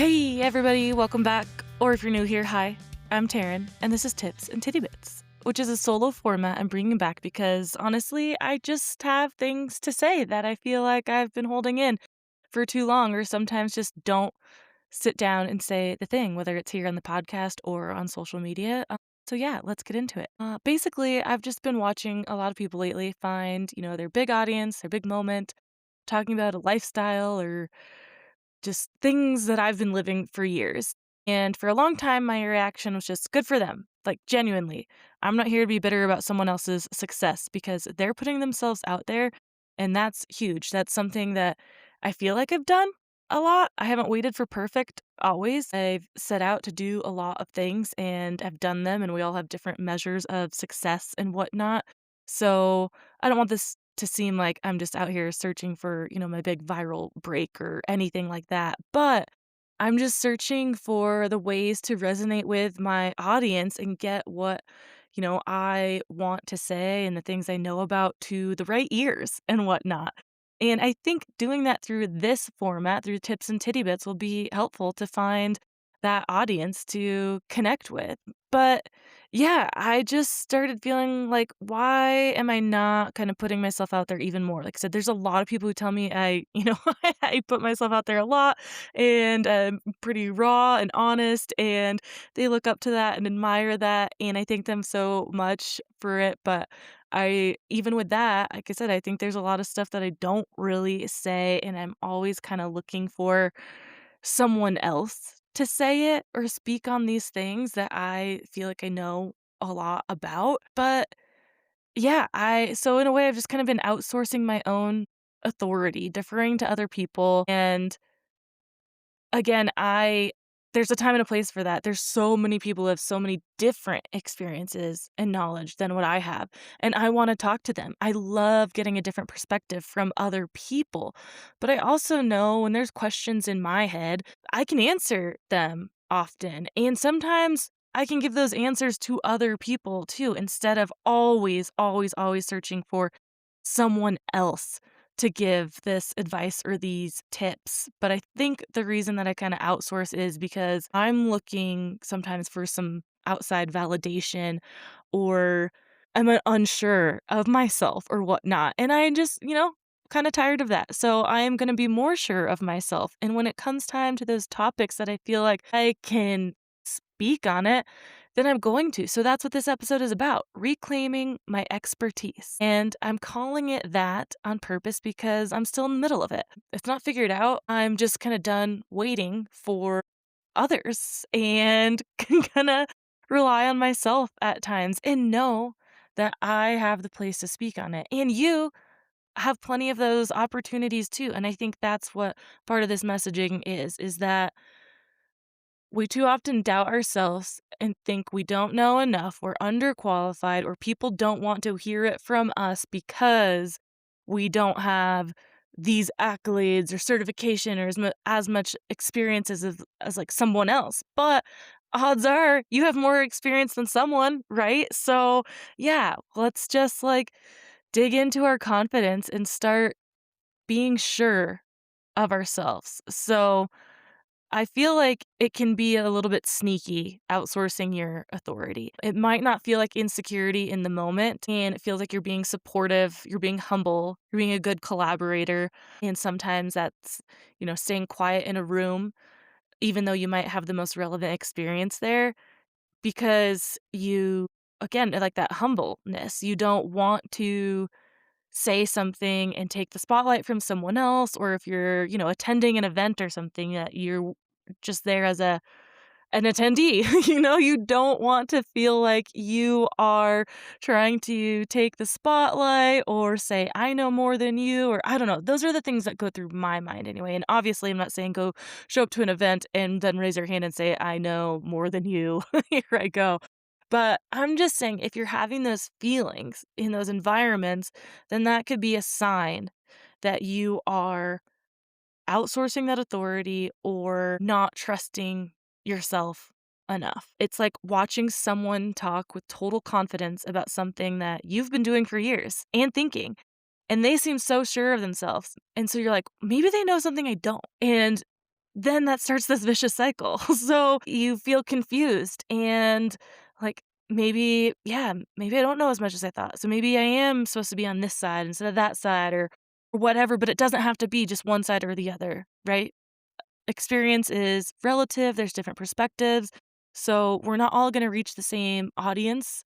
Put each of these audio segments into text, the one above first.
Hey everybody, welcome back. Or if you're new here, hi. I'm Taryn, and this is Tips and Tiddybits, which is a solo format I'm bringing back because honestly, I just have things to say that I feel like I've been holding in for too long, or sometimes just don't sit down and say the thing, whether it's here on the podcast or on social media. So yeah, let's get into it. Basically, I've just been watching a lot of people lately find, their big audience, their big moment, talking about a lifestyle or just things that I've been living for years. And for a long time, my reaction was just good for them. Like, genuinely. I'm not here to be bitter about someone else's success because they're putting themselves out there. And that's huge. That's something that I feel like I've done a lot. I haven't waited for perfect always. I've set out to do a lot of things and I've done them. And we all have different measures of success and whatnot. So I don't want this to seem like I'm just out here searching for, my big viral break or anything like that. But I'm just searching for the ways to resonate with my audience and get what, I want to say and the things I know about to the right ears and whatnot. And I think doing that through this format, through Tips and Titty Bits, will be helpful to find that audience to connect with. But yeah, I just started feeling like, why am I not kind of putting myself out there even more? Like I said, there's a lot of people who tell me I put myself out there a lot and I'm pretty raw and honest, and they look up to that and admire that. And I thank them so much for it. But even with that, like I said, I think there's a lot of stuff that I don't really say, and I'm always kind of looking for someone else to say it or speak on these things that I feel like I know a lot about. But yeah, so in a way I've just kind of been outsourcing my own authority, deferring to other people. And again, there's a time and a place for that. There's so many people who have so many different experiences and knowledge than what I have, and I wanna talk to them. I love getting a different perspective from other people, but I also know when there's questions in my head, I can answer them often, and sometimes I can give those answers to other people too, instead of always, always, always searching for someone else to give this advice or these tips. But I think the reason that I kind of outsource is because I'm looking sometimes for some outside validation, or I'm unsure of myself or whatnot. And I just, kind of tired of that. So I am going to be more sure of myself. And when it comes time to those topics that I feel like I can speak on it, then I'm going to. So that's what this episode is about, reclaiming my expertise. And I'm calling it that on purpose because I'm still in the middle of it. It's not figured out. I'm just kind of done waiting for others and gonna rely on myself at times and know that I have the place to speak on it. And you have plenty of those opportunities too. And I think that's what part of this messaging is that we too often doubt ourselves and think we don't know enough, we're underqualified, or people don't want to hear it from us because we don't have these accolades or certification or as much experience as like someone else. But odds are you have more experience than someone, right? So yeah, let's just like dig into our confidence and start being sure of ourselves. So I feel like it can be a little bit sneaky outsourcing your authority. It might not feel like insecurity in the moment, and it feels like you're being supportive, you're being humble, you're being a good collaborator. And sometimes that's, staying quiet in a room, even though you might have the most relevant experience there, because again, like that humbleness, you don't want to say something and take the spotlight from someone else, or if you're, attending an event or something that you're just there as an attendee, you don't want to feel like you are trying to take the spotlight or say I know more than you, or I don't know. Those are the things that go through my mind anyway. And obviously I'm not saying go show up to an event and then raise your hand and say I know more than you. Here I go. But I'm just saying, if you're having those feelings in those environments, then that could be a sign that you are outsourcing that authority or not trusting yourself enough. It's like watching someone talk with total confidence about something that you've been doing for years and thinking, and they seem so sure of themselves. And so you're like, maybe they know something I don't. And then that starts this vicious cycle. So you feel confused and like maybe, yeah, maybe I don't know as much as I thought. So maybe I am supposed to be on this side instead of that side or whatever, but it doesn't have to be just one side or the other, right? Experience is relative, there's different perspectives. So we're not all going to reach the same audience.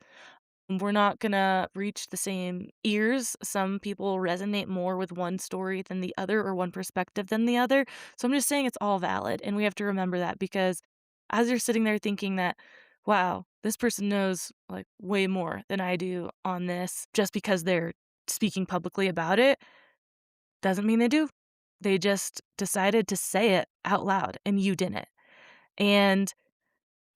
We're not gonna reach the same ears. Some people resonate more with one story than the other or one perspective than the other. So I'm just saying it's all valid. And we have to remember that because as you're sitting there thinking that, wow, this person knows like way more than I do on this just because they're speaking publicly about it, doesn't mean they do. They just decided to say it out loud and you didn't. And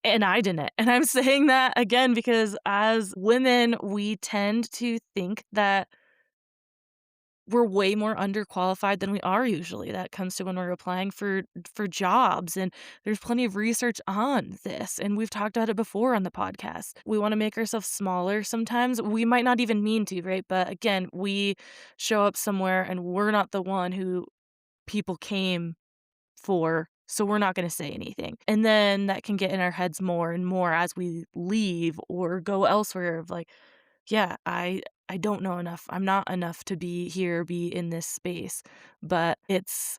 I didn't. And I'm saying that again because as women, we tend to think that we're way more underqualified than we are usually. That comes to when we're applying for jobs, and there's plenty of research on this, and we've talked about it before on the podcast. We wanna make ourselves smaller sometimes. We might not even mean to, right? But again, we show up somewhere and we're not the one who people came for, so we're not gonna say anything. And then that can get in our heads more and more as we leave or go elsewhere of like, yeah, I don't know enough. I'm not enough to be here, be in this space. But it's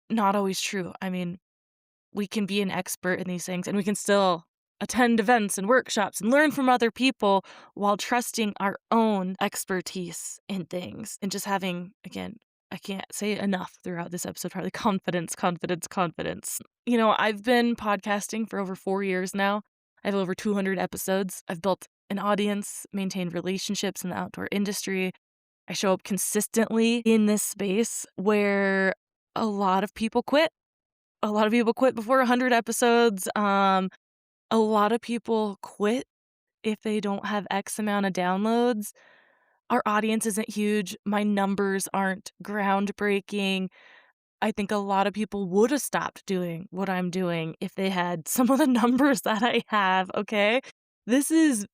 not always true. I mean, we can be an expert in these things and we can still attend events and workshops and learn from other people while trusting our own expertise in things and just having, again, I can't say it enough throughout this episode, probably confidence, confidence, confidence. You know, I've been podcasting for over 4 years now. I have over 200 episodes. I've built an audience, maintained relationships in the outdoor industry. I show up consistently in this space where a lot of people quit. A lot of people quit before 100 episodes. A lot of people quit if they don't have X amount of downloads. Our audience isn't huge. My numbers aren't groundbreaking. I think a lot of people would have stopped doing what I'm doing if they had some of the numbers that I have, okay? This is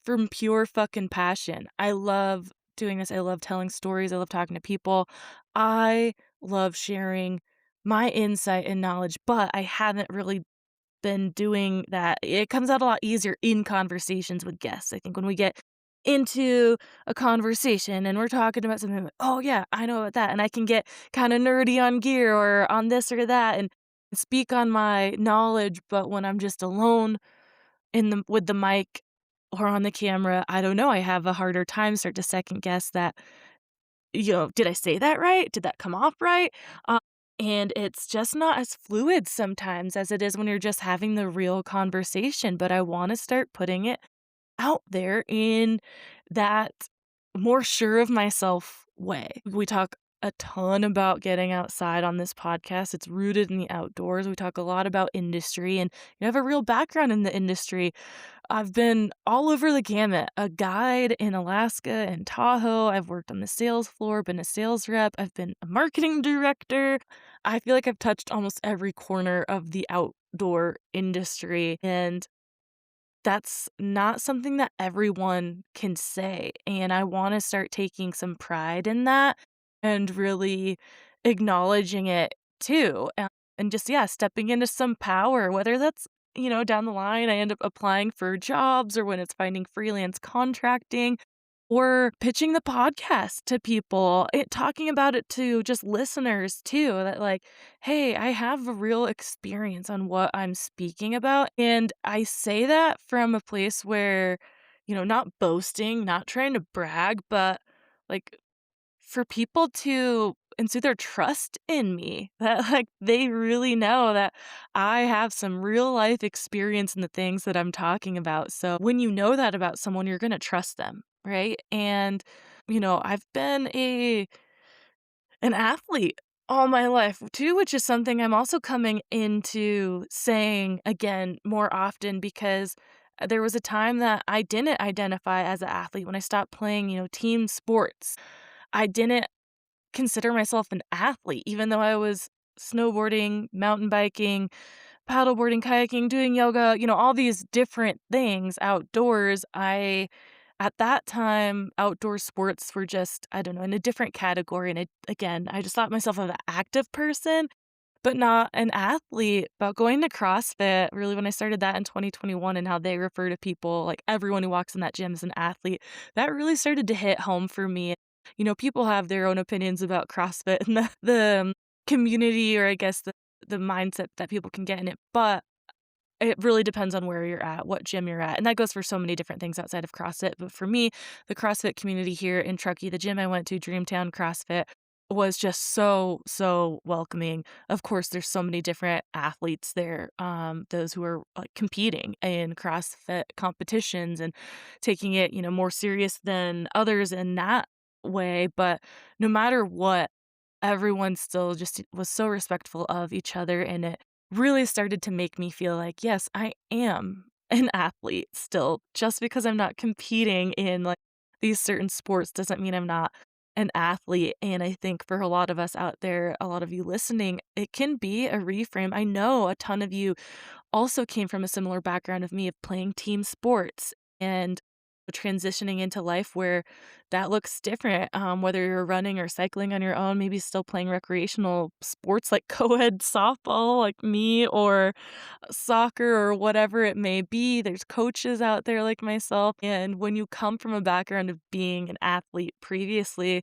from pure fucking passion. I love doing this. I love telling stories. I love talking to people. I love sharing my insight and knowledge, but I haven't really been doing that. It comes out a lot easier in conversations with guests. I think when we get into a conversation and we're talking about something like, oh yeah, I know about that. And I can get kind of nerdy on gear or on this or that and speak on my knowledge. But when I'm just alone in the with the mic or on the camera, I don't know. I have a harder time start to second guess that, did I say that right? Did that come off right? And it's just not as fluid sometimes as it is when you're just having the real conversation. But I want to start putting it out there in that more sure of myself way. We talk a ton about getting outside on this podcast. It's rooted in the outdoors. We talk a lot about industry, and you have a real background in the industry. I've been all over the gamut, a guide in Alaska and Tahoe. I've worked on the sales floor, been a sales rep. I've been a marketing director. I feel like I've touched almost every corner of the outdoor industry. And that's not something that everyone can say, and I wanna start taking some pride in that and really acknowledging it too, and just, yeah, stepping into some power, whether that's, down the line, I end up applying for jobs or when it's finding freelance contracting or pitching the podcast to people, talking about it to just listeners too, that like, hey, I have a real experience on what I'm speaking about. And I say that from a place where, not boasting, not trying to brag, but like for people to ensue their trust in me, that like they really know that I have some real life experience in the things that I'm talking about. So when you know that about someone, you're going to trust them, right? And I've been an athlete all my life too, which is something I'm also coming into saying again more often because there was a time that I didn't identify as an athlete when I stopped playing, team sports. I didn't consider myself an athlete, even though I was snowboarding, mountain biking, paddleboarding, kayaking, doing yoga, all these different things outdoors. At that time, outdoor sports were just, I don't know, in a different category. And again, I just thought myself as an active person, but not an athlete. But going to CrossFit, really when I started that in 2021 and how they refer to people, like everyone who walks in that gym is an athlete, that really started to hit home for me. People have their own opinions about CrossFit and the community, or I guess the mindset that people can get in it, but it really depends on where you're at, what gym you're at, and that goes for so many different things outside of CrossFit, but for me, the CrossFit community here in Truckee, the gym I went to, Dreamtown CrossFit, was just so, so welcoming. Of course, there's so many different athletes there, those who are, like, competing in CrossFit competitions and taking it, more serious than others in that way, but no matter what, everyone still just was so respectful of each other, and it really started to make me feel like, yes, I am an athlete still. Just because I'm not competing in, like, these certain sports doesn't mean I'm not an athlete, and I think for a lot of us out there, a lot of you listening, it can be a reframe. I know a ton of you also came from a similar background of me of playing team sports and transitioning into life where that looks different, whether you're running or cycling on your own, maybe still playing recreational sports like co-ed softball like me, or soccer or whatever it may be. There's coaches out there like myself, and when you come from a background of being an athlete previously,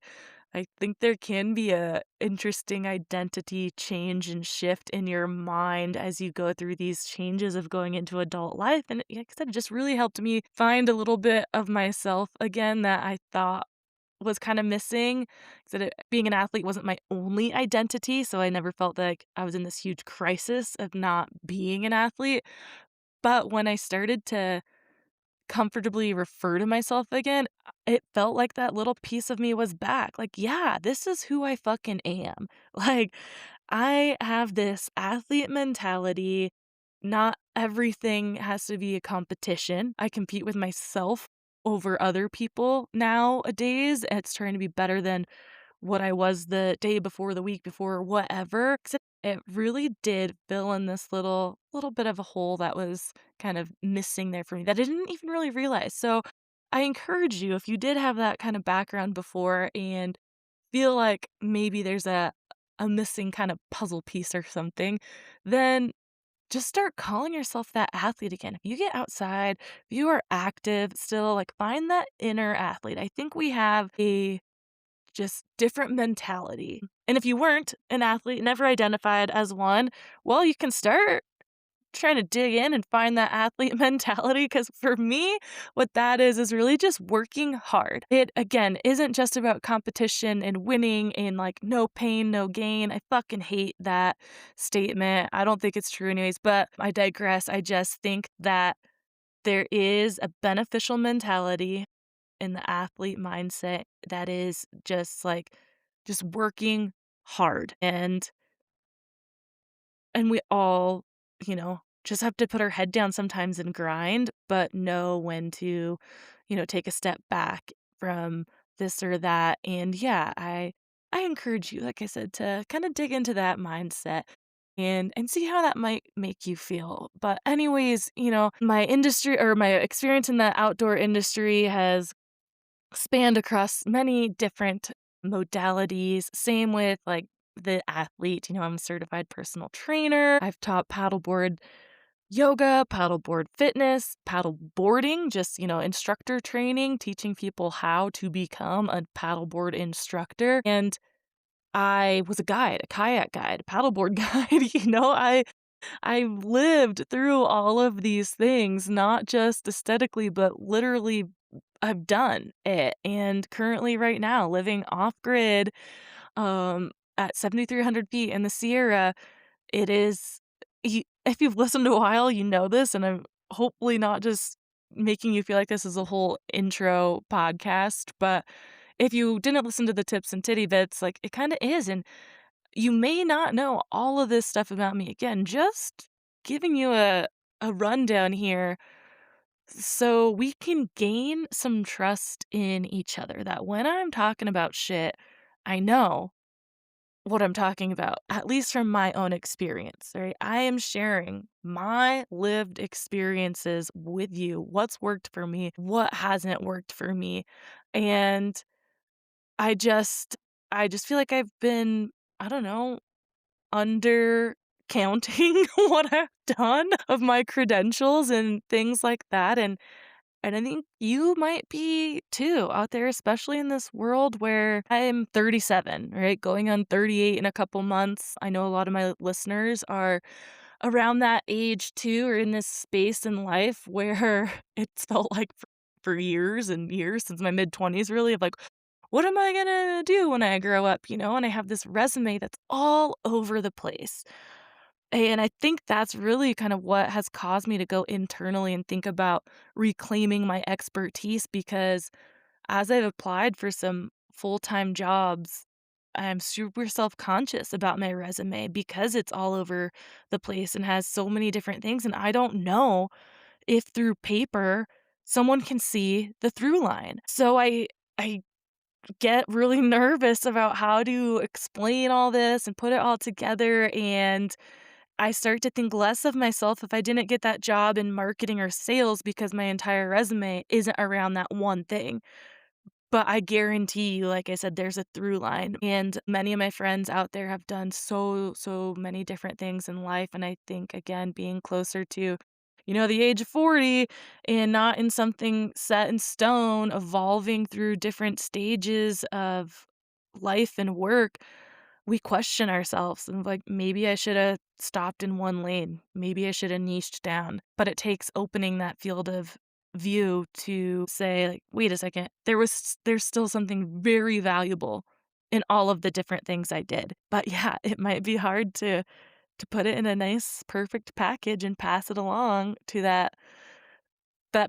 I think there can be a interesting identity change and shift in your mind as you go through these changes of going into adult life, and like I said, it just really helped me find a little bit of myself again that I thought was kinda missing. So that being an athlete wasn't my only identity, so I never felt like I was in this huge crisis of not being an athlete, but when I started to comfortably refer to myself again, it felt like that little piece of me was back. Like, yeah, this is who I fucking am. Like, I have this athlete mentality. Not everything has to be a competition. I compete with myself over other people nowadays. It's trying to be better than what I was the day before, the week before, whatever. Except it really did fill in this little bit of a hole that was kind of missing there for me that I didn't even really realize. So I encourage you, if you did have that kind of background before and feel like maybe there's a missing kind of puzzle piece or something, then just start calling yourself that athlete again. If you get outside, if you are active still, like, find that inner athlete. I think we have a just different mentality. And if you weren't an athlete, never identified as one, well, you can start trying to dig in and find that athlete mentality. Because for me, what that is really just working hard. It, again, isn't just about competition and winning and, like, no pain, no gain. I fucking hate that statement. I don't think it's true anyways, but I digress. I just think that there is a beneficial mentality in the athlete mindset that is just, like, just working hard, and we all, just have to put our head down sometimes and grind, but know when to, take a step back from this or that. And yeah, I encourage you, like I said, to kind of dig into that mindset and see how that might make you feel. But anyways, my industry or my experience in the outdoor industry has spanned across many different modalities. Same with, like, the athlete. I'm a certified personal trainer. I've taught paddleboard yoga, paddleboard fitness, paddle boarding, just, instructor training, teaching people how to become a paddleboard instructor. And I was a guide, a kayak guide, a paddleboard guide. I've lived through all of these things, not just aesthetically, but literally I've done it, and currently right now living off grid, at 7,300 feet in the Sierra, it is if you've listened a while, you know this, and I'm hopefully not just making you feel like this is a whole intro podcast, but if you didn't listen to the tips and titty bits, like, it kinda is, and you may not know all of this stuff about me. Again, just giving you a rundown here so we can gain some trust in each other that when I'm talking about shit, I know what I'm talking about, at least from my own experience, right? I am sharing my lived experiences with you, what's worked for me, what hasn't worked for me. And I just I just feel like I've been, I don't know, undercounting what I've done of my credentials and things like that, and I think you might be too out there, especially in this world where I'm 37, right? Going on 38 in a couple months. I know a lot of my listeners are around that age too, or in this space in life where it's felt like for years and years since my mid 20s, really, of like, what am I gonna do when I grow up, you know? And I have this resume that's all over the place. And I think that's really kind of what has caused me to go internally and think about reclaiming my expertise because as I've applied for some full-time jobs, I'm super self-conscious about my resume because it's all over the place and has so many different things, and I don't know if through paper someone can see the through line. So I get really nervous about how to explain all this and put it all together, and I start to think less of myself if I didn't get that job in marketing or sales because my entire resume isn't around that one thing. But I guarantee you, like I said, there's a through line, and many of my friends out there have done so many different things in life, and I think, again, being closer to, the age of 40 and not in something set in stone, evolving through different stages of life and work, we question ourselves and like maybe I should have stopped in one lane. Maybe I should have niched down. But it takes opening that field of view to say like, wait a second, there's still something very valuable in all of the different things I did. But yeah, it might be hard to put it in a nice perfect package and pass it along to that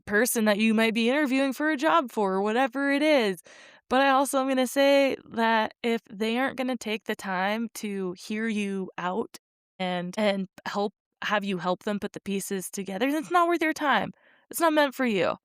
person that you might be interviewing for a job for or whatever it is. But I also am gonna say that if they aren't gonna take the time to hear you out and have you help them put the pieces together, then it's not worth your time. It's not meant for you.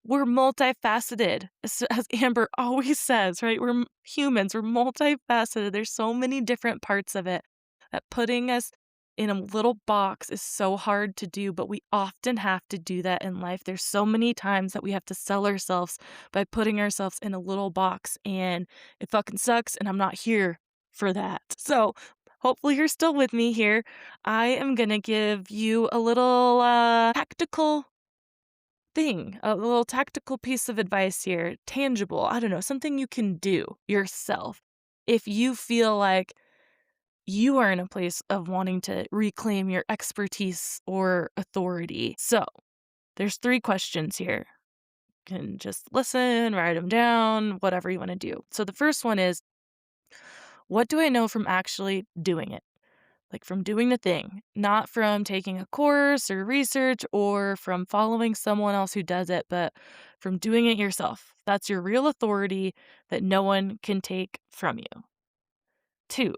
We're multifaceted, as Amber always says, right? We're humans, we're multifaceted. There's so many different parts of it that putting us in a little box is so hard to do, but we often have to do that in life. There's so many times that we have to sell ourselves by putting ourselves in a little box, and it fucking sucks, and I'm not here for that. So, hopefully you're still with me here. I am gonna give you a little tactical thing, a little tactical piece of advice here, tangible, I don't know, something you can do yourself if you feel like you are in a place of wanting to reclaim your expertise or authority. So, there's 3 questions here. You can just listen, write them down, whatever you want to do. So, the first one is, what do I know from actually doing it? Like from doing the thing, not from taking a course or research or from following someone else who does it, but from doing it yourself. That's your real authority that no one can take from you. 2,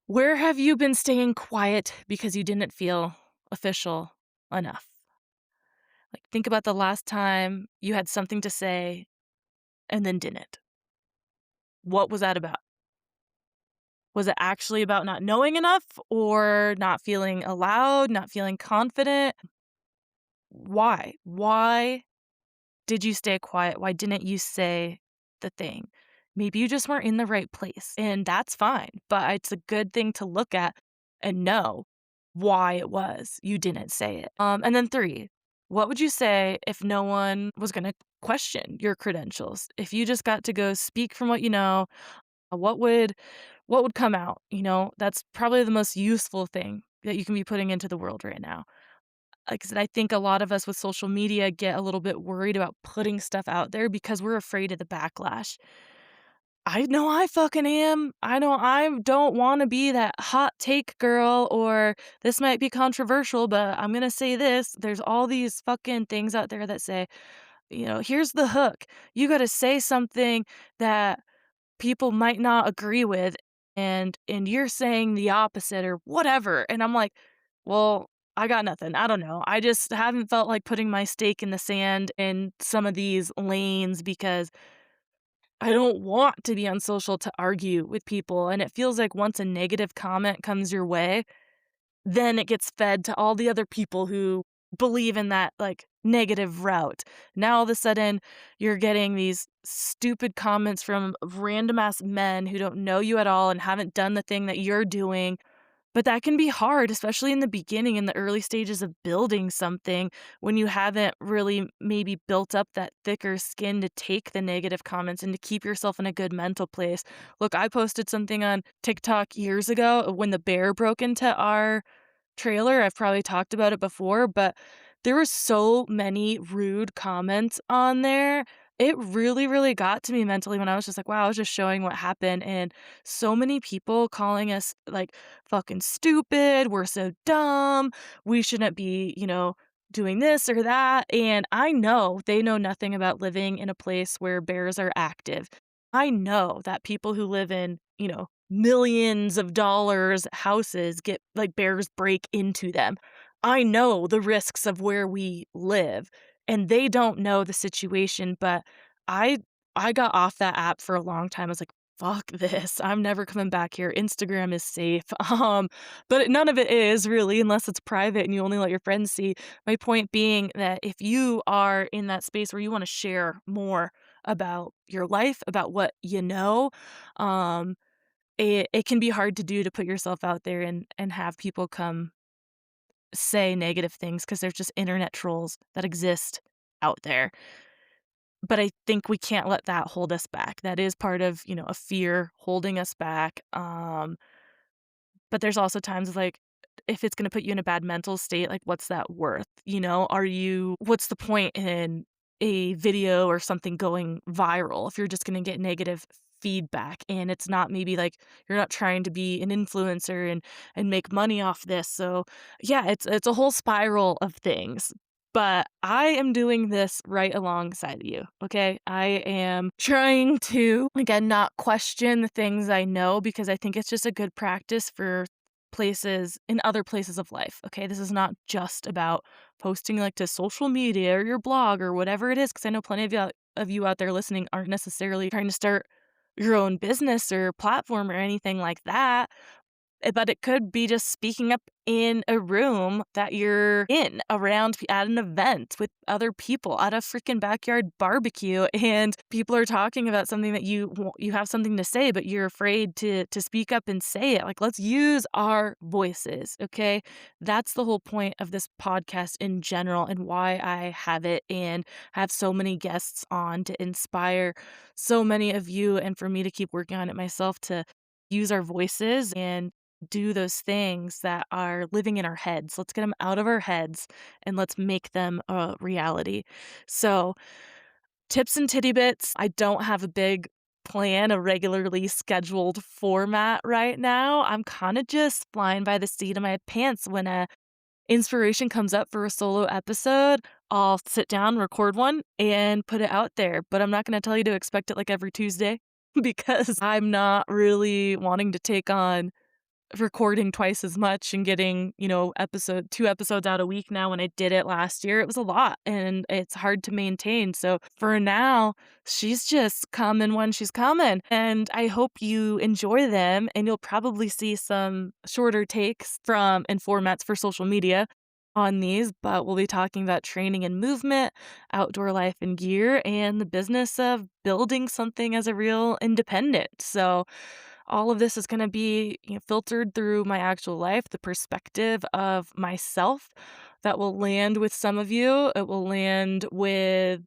where have you been staying quiet because you didn't feel official enough? Like, think about the last time you had something to say and then didn't. What was that about? Was it actually about not knowing enough or not feeling allowed, not feeling confident? Why? Why did you stay quiet? Why didn't you say the thing? Maybe you just weren't in the right place, and that's fine, but it's a good thing to look at and know why it was you didn't say it. And then 3, what would you say if no one was gonna question your credentials? If you just got to go speak from what you know, what would come out, That's probably the most useful thing that you can be putting into the world right now. Like I said, I think a lot of us with social media get a little bit worried about putting stuff out there because we're afraid of the backlash. I know I fucking am. I know I don't want to be that hot take girl or this might be controversial, but I'm going to say this. There's all these fucking things out there that say, here's the hook. You got to say something that people might not agree with and you're saying the opposite or whatever. And I'm like, well, I got nothing. I don't know. I just haven't felt like putting my stake in the sand in some of these lanes because I don't want to be on social to argue with people. And it feels like once a negative comment comes your way, then it gets fed to all the other people who believe in that, like, negative route. Now all of a sudden, you're getting these stupid comments from random ass men who don't know you at all and haven't done the thing that you're doing, but that can be hard, especially in the beginning, in the early stages of building something when you haven't really maybe built up that thicker skin to take the negative comments and to keep yourself in a good mental place. Look, I posted something on TikTok years ago when the bear broke into our trailer. I've probably talked about it before, but there were so many rude comments on there. It really, really got to me mentally when I was just like, wow, I was just showing what happened. And so many people calling us like fucking stupid. We're so dumb. We shouldn't be, doing this or that. And I know they know nothing about living in a place where bears are active. I know that people who live in, millions of dollars houses get like bears break into them. I know the risks of where we live and they don't know the situation, but I I got off that app for a long time. I was like, fuck this. I'm never coming back here. Instagram is safe. But none of it is really unless it's private and you only let your friends see. My point being that if you are in that space where you want to share more about your life, about what you know, um it can be hard to do to put yourself out there and have people come say negative things because there's just internet trolls that exist out there. But I think we can't let that hold us back. That is part of, a fear holding us back. But there's also times like if it's gonna put you in a bad mental state, like what's that worth? What's the point in a video or something going viral if you're just gonna get negative feedback and it's not maybe like you're not trying to be an influencer and make money off this. So yeah, it's a whole spiral of things. But I am doing this right alongside you, okay? I am trying to, again, not question the things I know because I think it's just a good practice for places in other places of life, okay? This is not just about posting, like, to social media or your blog or whatever it is, because I know plenty of you out there listening aren't necessarily trying to start your own business or platform or anything like that. But it could be just speaking up in a room that you're in around at an event with other people at a freaking backyard barbecue, and people are talking about something that you have something to say, but you're afraid to speak up and say it. Like, let's use our voices, okay? That's the whole point of this podcast in general and why I have it and have so many guests on to inspire so many of you and for me to keep working on it myself to use our voices and do those things that are living in our heads. Let's get them out of our heads and let's make them a reality. So, tips and Tiddybits, I don't have a big plan, a regularly scheduled format right now. I'm kind of just flying by the seat of my pants when a inspiration comes up for a solo episode. I'll sit down, record one, and put it out there. But I'm not going to tell you to expect it like every Tuesday because I'm not really wanting to take on recording twice as much and getting, 2 episodes out a week now. When I did it last year, it was a lot and it's hard to maintain. So for now, she's just coming when she's coming. And I hope you enjoy them and you'll probably see some shorter takes from and formats for social media on these, but we'll be talking about training and movement, outdoor life and gear, and the business of building something as a real independent. So all of this is going to be filtered through my actual life, the perspective of myself that will land with some of you. It will land with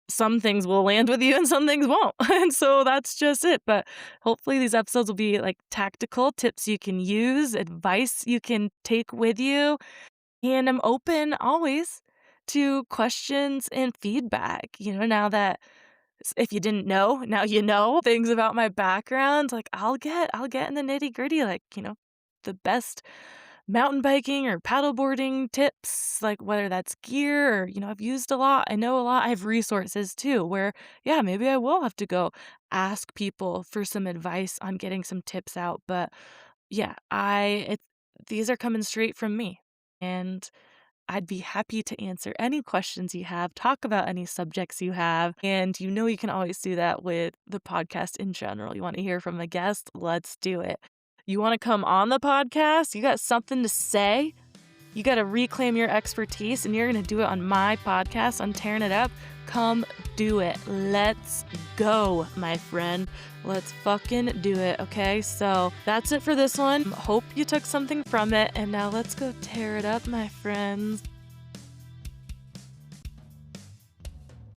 some things will land with you and some things won't. And so that's just it. But hopefully these episodes will be like tactical tips you can use, advice you can take with you. And I'm open always to questions and feedback. Now that if you didn't know, now you know things about my background. Like I'll get in the nitty-gritty, like, the best mountain biking or paddleboarding tips, like whether that's gear or, I've used a lot. I know a lot. I have resources too, where, yeah, maybe I will have to go ask people for some advice on getting some tips out. But yeah, these are coming straight from me. And I'd be happy to answer any questions you have, talk about any subjects you have, and you can always do that with the podcast in general. You want to hear from a guest? Let's do it. You want to come on the podcast? You got something to say? You got to reclaim your expertise, and you're going to do it on my podcast on Tearing It Up. Come do it. Let's go, my friend. Let's fucking do it, okay? So that's it for this one. Hope you took something from it, and now let's go tear it up, my friends.